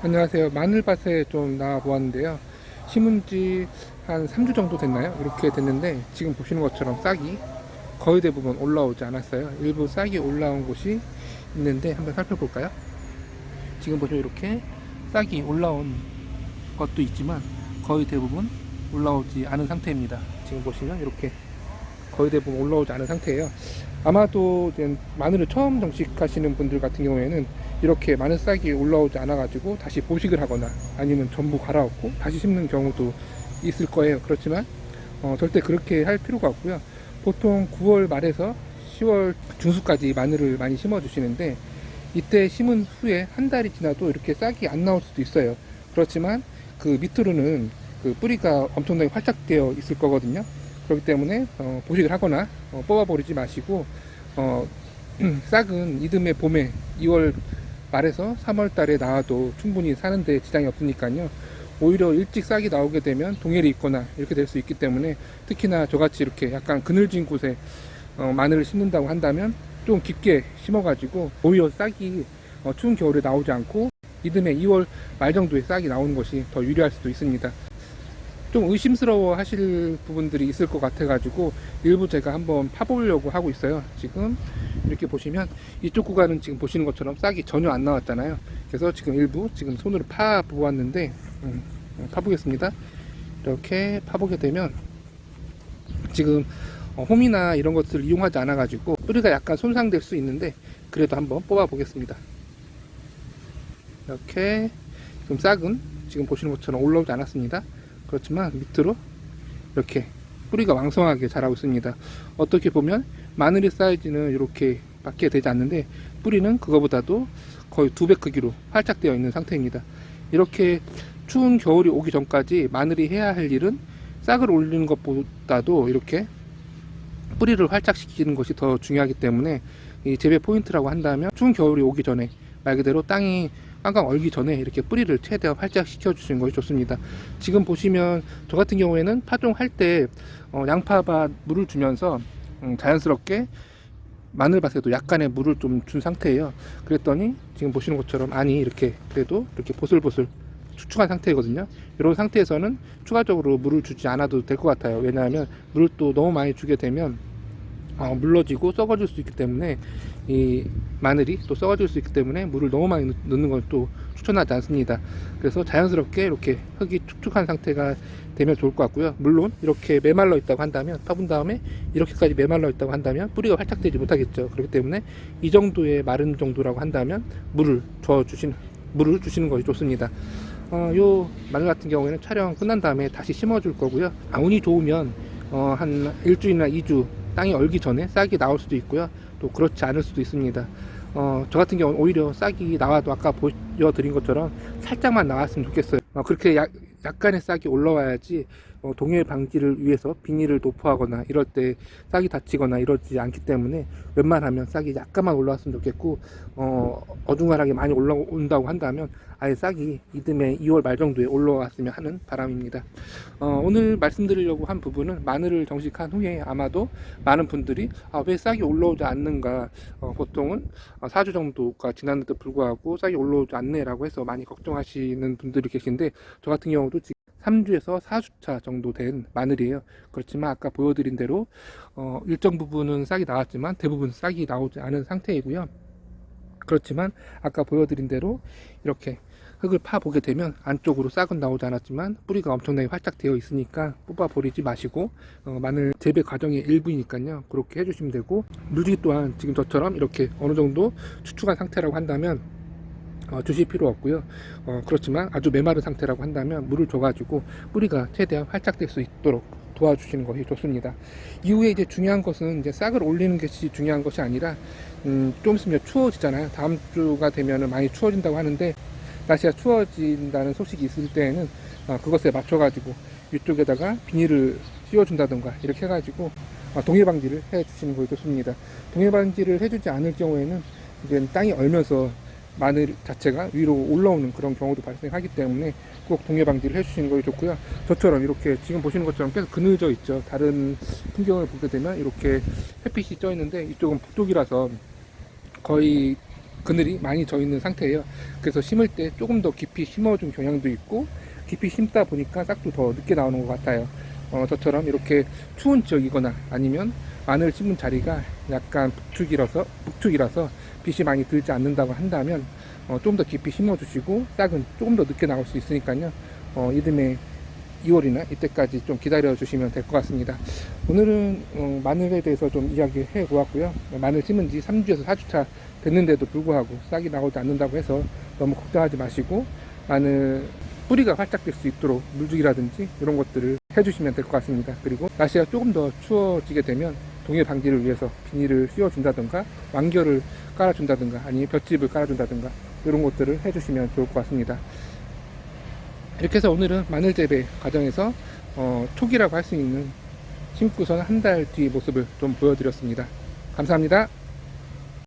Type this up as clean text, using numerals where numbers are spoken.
안녕하세요. 마늘밭에 좀 나와 보았는데요. 심은 지 한 3주 정도 됐나요? 이렇게 됐는데 지금 보시는 것처럼 싹이 거의 대부분 올라오지 않았어요. 일부 싹이 올라온 곳이 있는데 한번 살펴볼까요? 지금 보시면 이렇게 싹이 올라온 것도 있지만 거의 대부분 올라오지 않은 상태입니다. 지금 보시면 이렇게 거의 대부분 올라오지 않은 상태예요. 아마도 이제 마늘을 처음 정식하시는 분들 같은 경우에는 이렇게 마늘 싹이 올라오지 않아 가지고 다시 보식을 하거나 아니면 전부 갈아엎고 다시 심는 경우도 있을 거예요. 그렇지만 절대 그렇게 할 필요가 없고요. 보통 9월 말에서 10월 중순까지 마늘을 많이 심어 주시는데 이때 심은 후에 한 달이 지나도 이렇게 싹이 안 나올 수도 있어요. 그렇지만 그 밑으로는 그 뿌리가 엄청나게 활착되어 있을 거거든요. 그렇기 때문에 보식을 하거나 뽑아버리지 마시고 싹은 이듬해 봄에 2월 말에서 3월 달에 나와도 충분히 사는데 지장이 없으니까요. 오히려 일찍 싹이 나오게 되면 동해를 입거나 이렇게 될 수 있기 때문에 특히나 저같이 이렇게 약간 그늘진 곳에 마늘을 심는다고 한다면 좀 깊게 심어 가지고 오히려 싹이 추운 겨울에 나오지 않고 이듬해 2월 말 정도에 싹이 나오는 것이 더 유리할 수도 있습니다. 좀 의심스러워 하실 부분들이 있을 것 같아 가지고 일부 제가 한번 파보려고 하고 있어요. 지금 이렇게 보시면 이쪽 구간은 지금 보시는 것처럼 싹이 전혀 안 나왔잖아요. 그래서 지금 일부 지금 손으로 파 보았는데 파보겠습니다. 이렇게 파보게 되면 지금 홈이나 이런 것들을 이용하지 않아 가지고 뿌리가 약간 손상될 수 있는데 그래도 한번 뽑아 보겠습니다. 이렇게 지금 싹은 지금 보시는 것처럼 올라오지 않았습니다. 그렇지만 밑으로 이렇게 뿌리가 왕성하게 자라고 있습니다. 어떻게 보면 마늘의 사이즈는 이렇게 밖에 되지 않는데 뿌리는 그거보다도 거의 2배 크기로 활착되어 있는 상태입니다. 이렇게 추운 겨울이 오기 전까지 마늘이 해야 할 일은 싹을 올리는 것보다도 이렇게 뿌리를 활착시키는 것이 더 중요하기 때문에 이 재배 포인트라고 한다면 추운 겨울이 오기 전에 말 그대로 땅이 깡깡 얼기 전에 이렇게 뿌리를 최대한 활착시켜 주시는 것이 좋습니다. 지금 보시면 저 같은 경우에는 파종할 때 양파밭 물을 주면서 자연스럽게 마늘밭에도 약간의 물을 좀 준 상태예요. 그랬더니 지금 보시는 것처럼 안이 이렇게 그래도 이렇게 보슬보슬 축축한 상태거든요. 이런 상태에서는 추가적으로 물을 주지 않아도 될 것 같아요. 왜냐하면 물을 또 너무 많이 주게 되면 물러지고 썩어질 수 있기 때문에 이 마늘이 또 썩어질 수 있기 때문에 물을 너무 많이 넣는 건 또 추천하지 않습니다. 그래서 자연스럽게 이렇게 흙이 축축한 상태가 되면 좋을 것 같고요. 물론 이렇게 메말라 있다고 한다면 파본 다음에 이렇게까지 메말라 있다고 한다면 뿌리가 활착되지 못하겠죠. 그렇기 때문에 이 정도의 마른 정도라고 한다면 물을 주시는 것이 좋습니다. 요 마늘 같은 경우에는 촬영 끝난 다음에 다시 심어줄 거고요. 운이 좋으면 한 일주일이나 2주 땅이 얼기 전에 싹이 나올 수도 있고요. 또 그렇지 않을 수도 있습니다. 저 같은 경우는 오히려 싹이 나와도 아까 보여드린 것처럼 살짝만 나왔으면 좋겠어요. 그렇게 약간의 싹이 올라와야지 동해 방지를 위해서 비닐을 도포하거나 이럴 때 싹이 다치거나 이러지 않기 때문에 웬만하면 싹이 약간만 올라왔으면 좋겠고 어중간하게 많이 올라온다고 한다면 아예 싹이 이듬해 2월 말 정도에 올라왔으면 하는 바람입니다. 오늘 말씀드리려고 한 부분은 마늘을 정식한 후에 아마도 많은 분들이 왜 싹이 올라오지 않는가, 보통은 4주 정도가 지났는데도 불구하고 싹이 올라오지 않네 라고 해서 많이 걱정하시는 분들이 계신데 저 같은 경우도 지금 3주에서 4주차 정도 된 마늘이에요. 그렇지만 아까 보여드린 대로 일정 부분은 싹이 나왔지만 대부분 싹이 나오지 않은 상태이고요. 그렇지만 아까 보여드린 대로 이렇게 흙을 파 보게 되면 안쪽으로 싹은 나오지 않았지만 뿌리가 엄청나게 활착되어 있으니까 뽑아 버리지 마시고 마늘 재배 과정의 일부이니까요. 그렇게 해주시면 되고, 물주기 또한 지금 저처럼 이렇게 어느 정도 추측한 상태라고 한다면 주실 필요 없고요. 그렇지만 아주 메마른 상태라고 한다면 물을 줘가지고 뿌리가 최대한 활착될 수 있도록 도와주시는 것이 좋습니다. 이후에 이제 중요한 것은 이제 싹을 올리는 것이 중요한 것이 아니라 좀 있으면 추워지잖아요. 다음 주가 되면은 많이 추워진다고 하는데 날씨가 추워진다는 소식이 있을 때에는 그것에 맞춰가지고 위쪽에다가 비닐을 씌워준다던가 이렇게 해가지고 동해 방지를 해주시는 것이 좋습니다. 동해 방지를 해주지 않을 경우에는 이제 땅이 얼면서 마늘 자체가 위로 올라오는 그런 경우도 발생하기 때문에 꼭 동해 방지를 해주시는 것이 좋고요. 저처럼 이렇게 지금 보시는 것처럼 계속 그늘져 있죠. 다른 풍경을 보게 되면 이렇게 햇빛이 쪄 있는데 이쪽은 북쪽이라서 거의 그늘이 많이 져 있는 상태예요. 그래서 심을 때 조금 더 깊이 심어준 경향도 있고, 깊이 심다 보니까 싹도 더 늦게 나오는 것 같아요. 저처럼 이렇게 추운 지역이거나 아니면 마늘 심은 자리가 약간 북측이라서 빛이 많이 들지 않는다고 한다면 좀 더 깊이 심어주시고 싹은 조금 더 늦게 나올 수 있으니까요. 이듬해 2월이나 이때까지 좀 기다려 주시면 될 것 같습니다. 오늘은 마늘에 대해서 좀 이야기해 보았고요. 마늘 심은 지 3주에서 4주차 됐는데도 불구하고 싹이 나오지 않는다고 해서 너무 걱정하지 마시고, 마늘 뿌리가 활짝 될 수 있도록 물주기라든지 이런 것들을 해주시면 될 것 같습니다. 그리고 날씨가 조금 더 추워지게 되면 동해 방지를 위해서 비닐을 씌워준다든가 완결을 깔아준다든가 아니면 볏짚을 깔아준다든가 이런 것들을 해주시면 좋을 것 같습니다. 이렇게 해서 오늘은 마늘 재배 과정에서 초기라고 할 수 있는 심고선 한 달 뒤 모습을 좀 보여드렸습니다. 감사합니다.